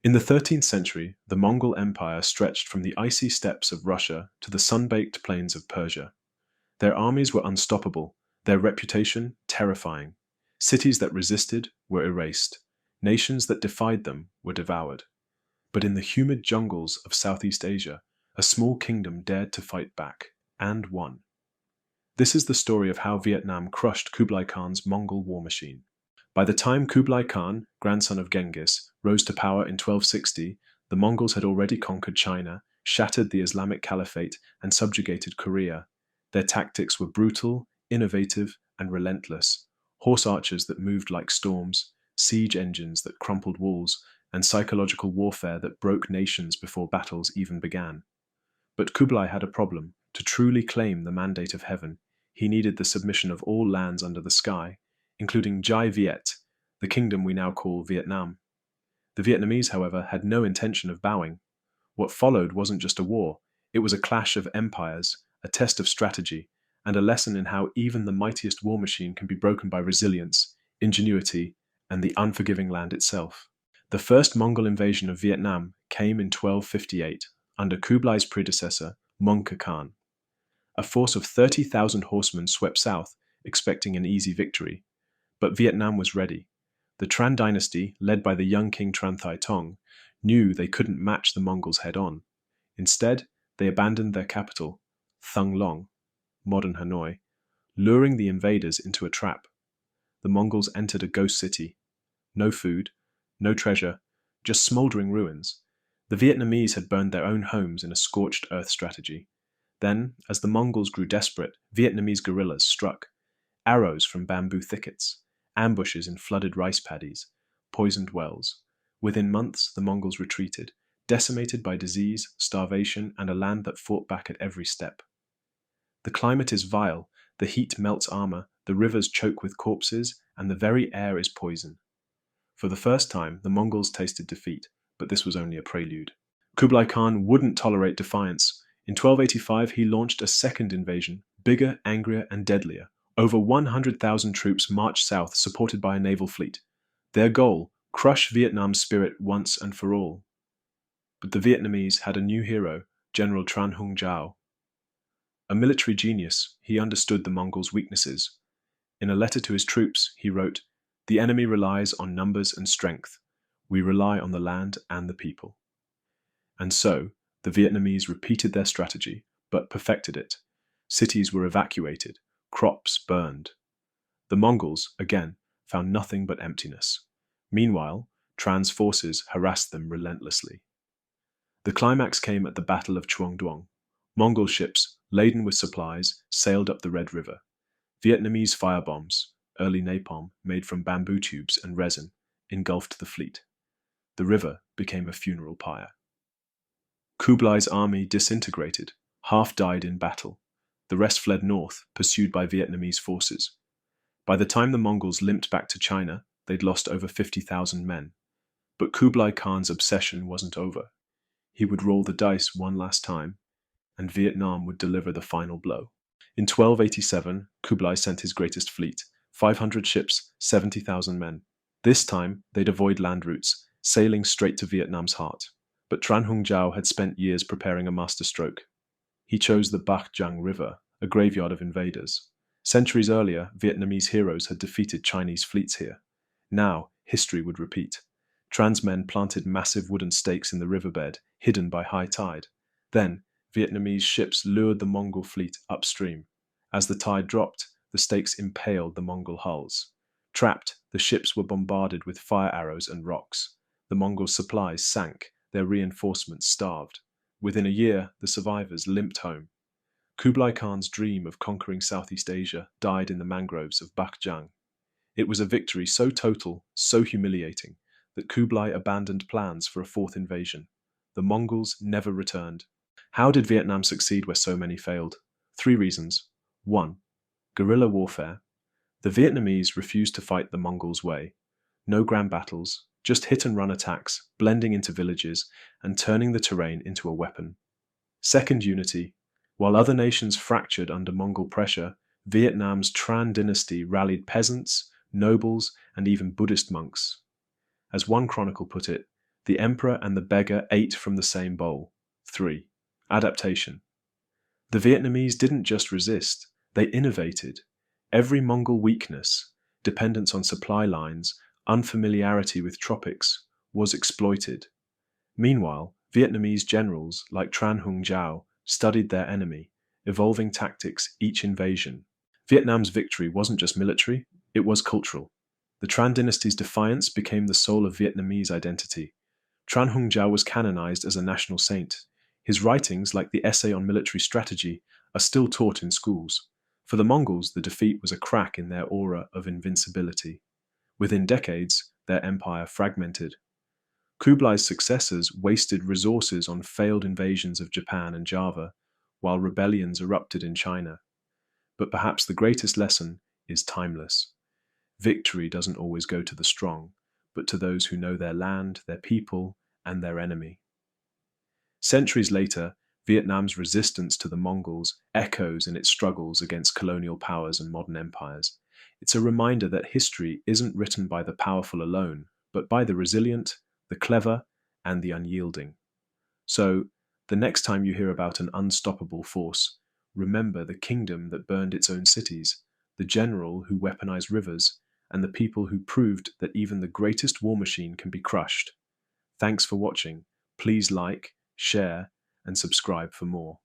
In the 13th century, the Mongol Empire stretched from the icy steppes of Russia to the sun-baked plains of Persia. Their armies were unstoppable, their reputation terrifying. Cities that resisted were erased. Nations that defied them were devoured. But in the humid jungles of Southeast Asia, a small kingdom dared to fight back, and won. This is the story of how Vietnam crushed Kublai Khan's Mongol war machine. By the time Kublai Khan, grandson of Genghis, rose to power in 1260, the Mongols had already conquered China, shattered the Islamic Caliphate, and subjugated Korea. Their tactics were brutal, innovative, and relentless. Horse archers that moved like storms, siege engines that crumpled walls, and psychological warfare that broke nations before battles even began. But Kublai had a problem. To truly claim the mandate of heaven, he needed the submission of all lands under the sky, including Jai Viet, the kingdom we now call Vietnam. The Vietnamese, however, had no intention of bowing. What followed wasn't just a war, it was a clash of empires, a test of strategy, and a lesson in how even the mightiest war machine can be broken by resilience, ingenuity, and the unforgiving land itself. The first Mongol invasion of Vietnam came in 1258, under Kublai's predecessor, Mongol Khan. A force of 30,000 horsemen swept south, expecting an easy victory. But Vietnam was ready. The Tran dynasty, led by the young king Tran Thai Tong, knew they couldn't match the Mongols head-on. Instead, they abandoned their capital, Thung Long, modern Hanoi, luring the invaders into a trap. The Mongols entered a ghost city. No food, no treasure, just smoldering ruins. The Vietnamese had burned their own homes in a scorched earth strategy. Then, as the Mongols grew desperate, Vietnamese guerrillas struck. Arrows from bamboo thickets, ambushes in flooded rice paddies, poisoned wells. Within months, the Mongols retreated, decimated by disease, starvation, and a land that fought back at every step. The climate is vile, the heat melts armor, the rivers choke with corpses, and the very air is poison. For the first time, the Mongols tasted defeat, but this was only a prelude. Kublai Khan wouldn't tolerate defiance. In 1285, he launched a second invasion, bigger, angrier, and deadlier. Over 100,000 troops marched south, supported by a naval fleet. Their goal, crush Vietnam's spirit once and for all. But the Vietnamese had a new hero, General Tran Hung Jao. A military genius, he understood the Mongols' weaknesses. In a letter to his troops, he wrote, "The enemy relies on numbers and strength. We rely on the land and the people." And so, the Vietnamese repeated their strategy, but perfected it. Cities were evacuated, crops burned. The Mongols, again, found nothing but emptiness. Meanwhile, Tran's forces harassed them relentlessly. The climax came at the Battle of Chuong Duong. Mongol ships, laden with supplies, sailed up the Red River. Vietnamese firebombs, early napalm made from bamboo tubes and resin, engulfed the fleet. The river became a funeral pyre. Kublai's army disintegrated. Half died in battle. The rest fled north, pursued by Vietnamese forces. By the time the Mongols limped back to China, they'd lost over 50,000 men. But Kublai Khan's obsession wasn't over. He would roll the dice one last time, and Vietnam would deliver the final blow. In 1287, Kublai sent his greatest fleet, 500 ships, 70,000 men. This time, they'd avoid land routes, sailing straight to Vietnam's heart. But Tran Hung Jao had spent years preparing a masterstroke. He chose the Bach Dang River, a graveyard of invaders. Centuries earlier, Vietnamese heroes had defeated Chinese fleets here. Now, history would repeat. Tran's men planted massive wooden stakes in the riverbed, hidden by high tide. Then, Vietnamese ships lured the Mongol fleet upstream. As the tide dropped, the stakes impaled the Mongol hulls. Trapped, the ships were bombarded with fire arrows and rocks. The Mongol supplies sank, their reinforcements starved. Within a year, the survivors limped home. Kublai Khan's dream of conquering Southeast Asia died in the mangroves of Bach Dang. It was a victory so total, so humiliating, that Kublai abandoned plans for a fourth invasion. The Mongols never returned. How did Vietnam succeed where so many failed? 3 reasons. 1. Guerrilla warfare. The Vietnamese refused to fight the Mongols' way. No grand battles, just hit-and-run attacks, blending into villages and turning the terrain into a weapon. 2nd, unity. While other nations fractured under Mongol pressure, Vietnam's Tran dynasty rallied peasants, nobles, and even Buddhist monks. As one chronicle put it, The emperor and the beggar ate from the same bowl. 3. Adaptation. The Vietnamese didn't just resist, they innovated. Every Mongol weakness, dependence on supply lines, unfamiliarity with tropics, was exploited. Meanwhile, Vietnamese generals like Tran Hung Giao studied their enemy, evolving tactics each invasion. Vietnam's victory wasn't just military, it was cultural. The Tran dynasty's defiance became the soul of Vietnamese identity. Tran Hung Giao was canonized as a national saint. His writings, like the Essay on Military Strategy, are still taught in schools. For the Mongols, the defeat was a crack in their aura of invincibility. Within decades, their empire fragmented. Kublai's successors wasted resources on failed invasions of Japan and Java, while rebellions erupted in China. But perhaps the greatest lesson is timeless. Victory doesn't always go to the strong, but to those who know their land, their people, and their enemy. Centuries later, Vietnam's resistance to the Mongols echoes in its struggles against colonial powers and modern empires. It's a reminder that history isn't written by the powerful alone, but by the resilient, the clever, and the unyielding. So, the next time you hear about an unstoppable force, remember the kingdom that burned its own cities, the general who weaponized rivers, and the people who proved that even the greatest war machine can be crushed. Thanks for watching. Please like, share, and subscribe for more.